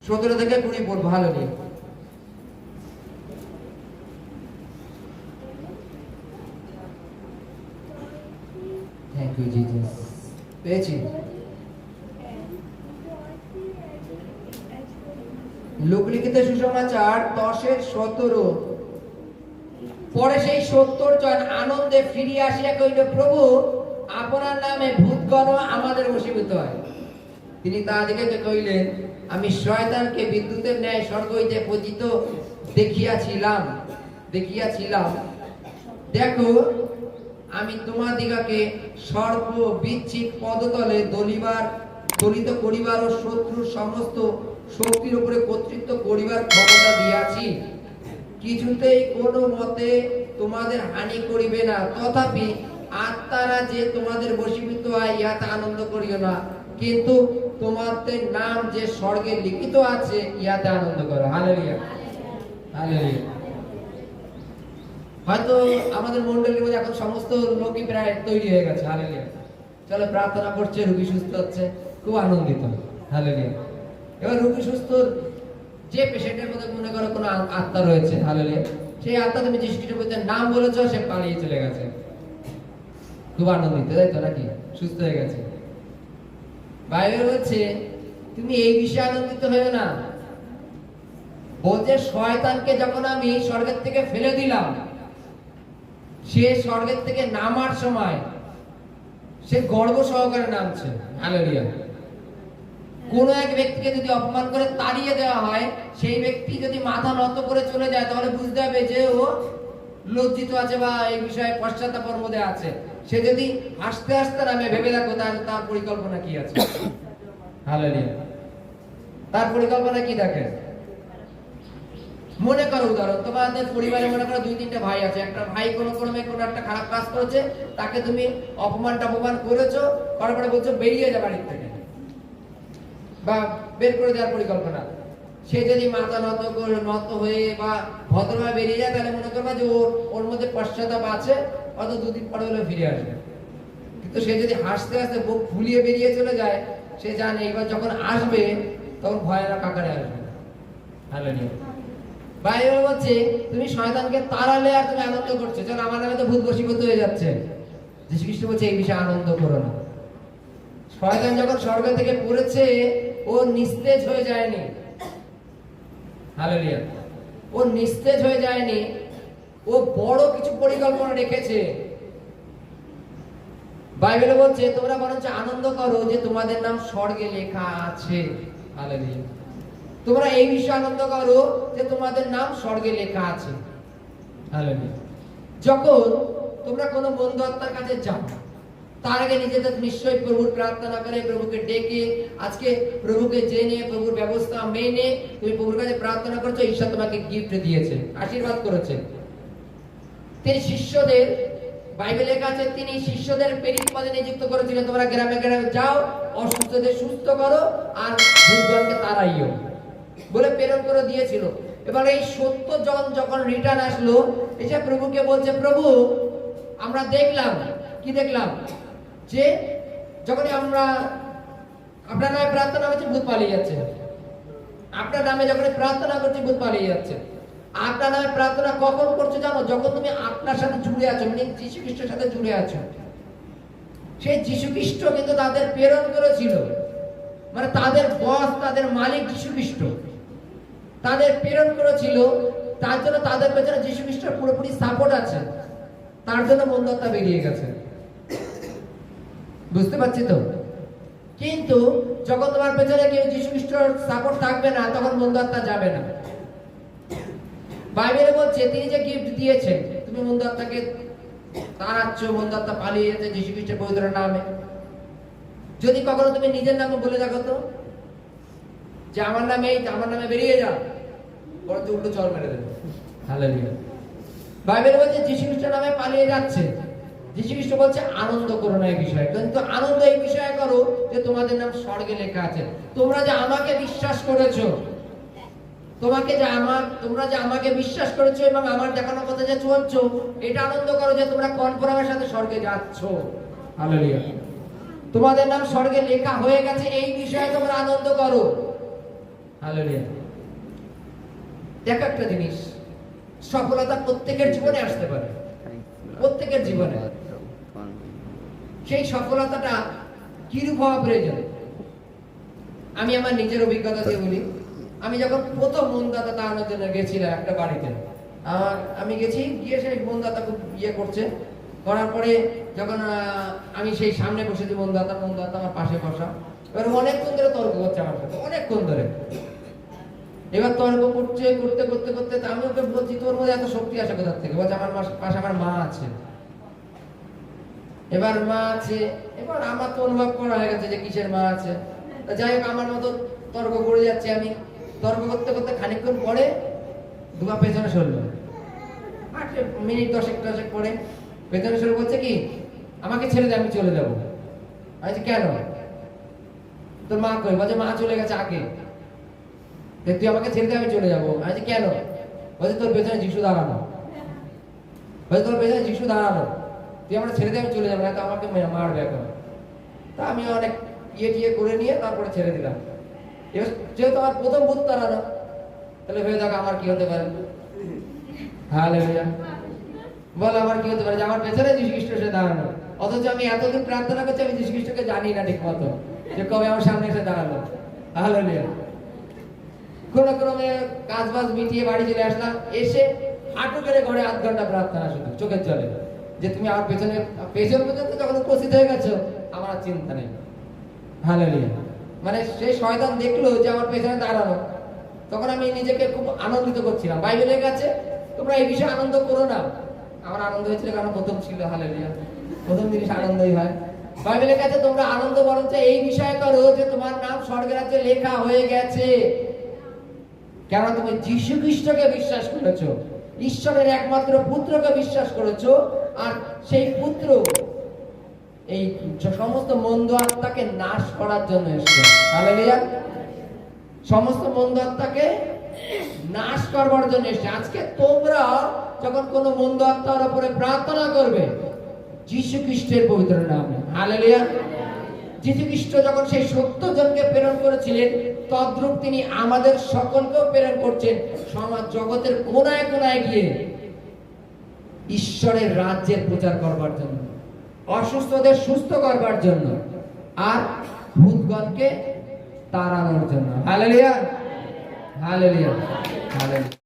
17 থেকে 20 পড়বো। ভালো নিয়ে থ্যাংক ইউ জিসাস। পেয়েছি। লোকলিখিত সুসমাচার 10:17। পরে সেই 70 জন আনন্দে ফিরিয়া আসিয়া কহিল, প্রভু আপনার নামে ভূতগণ আমাদের বশীভূত হয়। তিনি তাহাদিগকে কহিলেন, আমি শয়তানকে বিদ্যুতের ন্যায় স্বর্গ হইতে পতিত দেখিয়াছিলাম। দেখো, আমি তোমাদিগকে সর্ব বিচ্ছিত পদতলে দলিত করিবার ও শত্রুর সমস্ত শক্তির উপরে কর্তৃত্ব করিবার ক্ষমতা দিয়াছি। কিছুতেই কোনো মতে তোমাদের হানি করিবে না। তথাপি আত্মারা যে তোমাদের বশীভূত হয় ইহাতে আনন্দ করিও না, কিন্তু তোমাদের নাম যে স্বর্গে লিখিত আছে ইহাতে আনন্দ করো। Hallelujah, hallelujah. হয়তো আমাদের মণ্ডলীর মধ্যে এখন সমস্ত লোকই প্রায় তৈরি হয়ে গেছে। হালেলুয়া। চলো প্রার্থনা করছে, রোগী সুস্থ হচ্ছে, খুব আনন্দিত। হালেলুয়া। এবার রোগী সুস্থ যে পেশেন্টের মধ্যে মনে করো কোনো আত্মা রয়েছে, হালেলুয়া, সেই আত্মা তুমি যিশু খ্রিস্টের নাম বলেছো, সে পালিয়ে চলে গেছে, খুব আনন্দিত, তাই তো নাকি? সুস্থ হয়ে গেছে। বাইবেল বলছে তুমি এই বিষয়ে আনন্দিত হয়েও না। বলছে শয়তানকে যখন আমি স্বর্গের থেকে ফেলে দিলাম, সে স্বর্গের থেকে নামার সময় সে গর্ব সহকারে নামছে। হালেলুয়া। কোন এক ব্যক্তিকে যদি অপমান করে তাড়িয়ে দেওয়া হয়, সেই ব্যক্তি যদি মাথা নত করে চলে যায়, তাহলে বুঝতে হবে যে ও লজ্জিত আছে বা এই বিষয়ে পশ্চাত্তাপের মধ্যে আছে। সে যদি হাসতে হাসতে নামে, ভেবে দেখো তার পরিকল্পনা কি আছে। হালেলুয়া। তার পরিকল্পনা কি দেখে? মনে করো উদাহরণ, তোমাদের পরিবারে মনে করো 2-3টা ভাই আছে। একটা ভাই কোনো ক্রমে কোনো একটা খারাপ কাজ করেছে, তাকে তুমি অপমান করেছো, তারপরে বলছো বেরিয়ে যা বাড়ির থেকে, বা বের করে দেওয়ার পরিকল্পনা। সে যদি মাথা নত হয়ে বা ভদ্রভাবে বেরিয়ে যায়, তাহলে মনে করবা যে ওর মধ্যে পশ্চাতাপ আছে, অত 2 দিন পরে হলে ফিরে আসবে। কিন্তু সে যদি হাসতে হাসতে বুক ফুলিয়ে বেরিয়ে চলে যায়, সে জানে এবার যখন আসবে তখন ভয়ানক আকারে আসবে। হালেলুয়া। বাইবেল বলছে তুমি শয়তানকে তাড়ালে আর তুমি আনন্দ করছো, চলো আমার নামে তো ভূত বশীভূত হয়ে যাচ্ছে। যীশু খ্রিস্ট বলছে এই বিষয়ে আনন্দ করো না। শয়তান যখন স্বর্গ থেকে পড়েছে, ও নিস্তেজ হয়ে যায়নি। হালেলুয়া। ও নিস্তেজ হয়ে যায়নি, ও বড় কিছু পরিকল্পনা রেখেছে। বাইবেলে বলছে তোমরা বরঞ্চ আনন্দ করো যে তোমাদের নাম স্বর্গে লেখা আছে। হালেলুয়া। তোমরা এই বিষয়ে আনন্দ করো যে তোমাদের নাম স্বর্গে লেখা আছে। হালেলুয়া। যখন তোমরা কোনো বন্ধু আত্মার কাছে যাও, তার আগে নিজেদের নিশ্চয়ই প্রভুর প্রার্থনা করে, প্রভুকে ডেকে, আজকে প্রভুকে জেনে, প্রভুর ব্যবস্থা মেনে তুমি প্রভুর কাছে প্রার্থনা করছো, ঈশ্বর তোমাকে গিফট দিয়েছে, আশীর্বাদ করেছে। তিনি শিষ্যদের, বাইবেলের কাছে তিনি শিষ্যদের প্রেরিত পদে নিযুক্ত করেছিলেন, তোমরা গ্রামে গ্রামে যাও, অসুস্থদের সুস্থ করো আর ভূতগণকে তাড়াইও বলে প্রেরণ করে দিয়েছিল। এবার এই 70 জন যখন রিটার্ন আসলো, এসে প্রভুকে বলছে, প্রভু আমরা দেখলাম, কি দেখলাম? যে যখন আমরা আপনার নামে প্রার্থনা করছি, ভূত পালিয়ে যাচ্ছে। আপনার নামে যখন প্রার্থনা করছি, ভূত পালিয়ে যাচ্ছে। আপনার নামে প্রার্থনা কখন করছো জানো? যখন তুমি আপনার সাথে জুড়ে আছো, মানে যীশু খ্রিস্টের সাথে জুড়ে আছো। সেই যীশু খ্রিস্ট কিন্তু তাদের প্রেরণ করেছিল, মানে তাদের বস, তাদের মালিক যীশু খ্রিস্ট তাদের প্রেরণ করেছিল। তার জন্য তাদের পেছনে যীশু খ্রিস্টের পুরোপুরি সাপোর্ট আছে। তার জন্য মন্দাত্মা বেরিয়ে গেছে। বুঝতে পারছি তো? কিন্তু যখন তোমার পেছনে কেউ যীশু খ্রিস্টের সাপোর্ট থাকবে না, তখন মন্দাত্মা যাবে না। বাইবেলে বলছে তিনি যে গিফট দিয়েছেন, তুমি মন্দাত্মাকে তাড়াচ্ছ, মন্দাত্মা পালিয়ে যাচ্ছে যীশু খ্রিস্টের পবিত্র নামে। যদি কখনো তুমি নিজের নামে বলে দেখো তো যে আমার নামে বেরিয়ে যা, বরঞ্চ উল্টো চল মেরে দেবে। হালেলুয়া। বাইবেল বলছে যীশু খ্রিস্টের নামে পালিয়ে যাচ্ছে। যীশু খ্রিস্ট বলছে আনন্দ করো না এই বিষয়ে, কিন্তু আনন্দ এই বিষয়ে করো যে তোমাদের নাম স্বর্গে লেখা আছে। তোমরা যে আমাকে বিশ্বাস করেছো, তোমরা যে আমাকে বিশ্বাস করেছো এবং আমার দেখানো কথা যে চলছো, এটা আনন্দ করো যে তোমরা কনফার্মের সাথে স্বর্গে যাচ্ছ। হালেলুয়া। তোমাদের নাম স্বর্গে লেখা হয়ে গেছে, এই বিষয়ে তোমরা আনন্দ করো। হালেলুয়া। দেখো একটা জিনিস, সফলতা প্রত্যেকের জীবনে আসতে পারে, প্রত্যেকের জীবনে। সেই সফলতাটা কিরূপ হওয়া প্রয়োজন? আমি আমার নিজের অভিজ্ঞতা দিয়ে বলি। আমি যখন প্রথম মনদাতা তাড়ানোর জন্য গেছিলাম একটা বাড়িতে, আমি গেছি, গিয়ে সেই মনদাতা খুব ইয়ে করছে, করার পরে যখন আমি সেই সামনে বসেছি, মনদাতা আমার পাশে বসা, এবার অনেকক্ষণ ধরে তর্ক করছে আমার সাথে, অনেকক্ষণ ধরে। এবার তর্ক করতে করতে করতে করতে আমি ওকে বলছি, তোর মধ্যে এত শক্তি আসে কোথা থেকে? বলছে আমার পাশে আমার মা আছে। এবার মা আছে, এবার আমার তো অনুভব করা হয়ে গেছে যে কিসের মা আছে। যাই হোক, আমার মতো তর্ক করে যাচ্ছি আমি। তর্ক করতে করতে খানিকক্ষণ পরে দুয়া পেছনে সরলো, 8 মিনিট 10 পরে পেছনে সরে বলছে কি, আমাকে ছেড়ে দে, আমি চলে যাবো। আমি কেন? তোর মা কই? বলছে মা চলে গেছে আগে, তুই আমাকে ছেড়ে দে, আমি চলে যাবো। আমি কেন? বলছে তোর পেছনে যিশু দাঁড়ানো। বলছে তোর পেছনে যিশু দাঁড়ানো, তুই আমার ছেড়ে দে, আমি চলে যাবো, না তো আমাকে মারবে এখন। তা আমি অনেক ইয়ে করে নিয়ে তারপরে ছেড়ে দিলাম। এবার যেহেতু আমার প্রথম ভূত তাড়ানো, তাহলে ভেবে দেখো আমার কি হতে পারে। হালেলুয়া। বল আমার কি হতে পারে? যে আমার পেছনে যীশু খ্রিস্ট এসে দাঁড়ানো, অথচ আমি এতদিন প্রার্থনা করছি, আমি যীশু খ্রিস্টকে জানি না ঠিক মতো যে কবে আমার সামনে এসে দাঁড়ালো। হালেলুয়া। কোনো ক্রমে কাজ বাজ মিটিয়ে বাড়ি চলে আসলাম, এসে হাঁটু করে ঘরে 8 ঘন্টা প্রার্থনা, শুধু চোখের জলে, যে তুমি আমার পেছন পর্যন্ত যখন উপস্থিত হয়ে গেছো, আমার আর চিন্তা নেই। হালেলুয়া। মানে সেই শয়তান দেখলো যে আমার পেছনে দাঁড়ানো, তখন আমি নিজেকে খুব আনন্দিত করছিলাম। বাইবেলের কাছে তোমরা এই বিষয়ে আনন্দ করো না। আমার আনন্দ হয়েছিল কারণ প্রথম ছিল। হালেলুয়া। প্রথম জিনিস আনন্দই হয়। বাইবেলের কাছে তোমরা আনন্দ বরঞ্চ এই বিষয়ে করো যে তোমার নাম স্বর্গের রাজ্যে লেখা হয়ে গেছে। কেন? তুমি যীশু খ্রিস্টকে বিশ্বাস করেছো, ঈশ্বরের একমাত্র পুত্রকে বিশ্বাস করেছো, আর সেই পুত্র এই সমস্ত মন্দ আত্মাকে নাশ করার জন্য এসেছে। হালেলুয়া। সমস্ত মন্দ আত্মাকে নাশ করবার জন্য এসেছে। আজকে তোমরা যখন কোনো মন্দ আত্মার উপরে প্রার্থনা করবে, যীশু খ্রিস্টের পবিত্র নামে। হালেলুয়া। যীশু খ্রিস্ট যখন সেই 70 জনকে প্রেরণ করেছিলেন, তদ্রূপ তিনি আমাদের সকলকেও প্রেরণ করছেন সমাজ জগতের কোনায় কোনায় গিয়ে ঈশ্বরের রাজ্যের প্রচার করবার জন্য, অসুস্থদের সুস্থ করবার জন্য, আর ভূতগণকে তাড়ানোর জন্য। হালেলুয়া। হালেলুয়া। হালেলুয়া।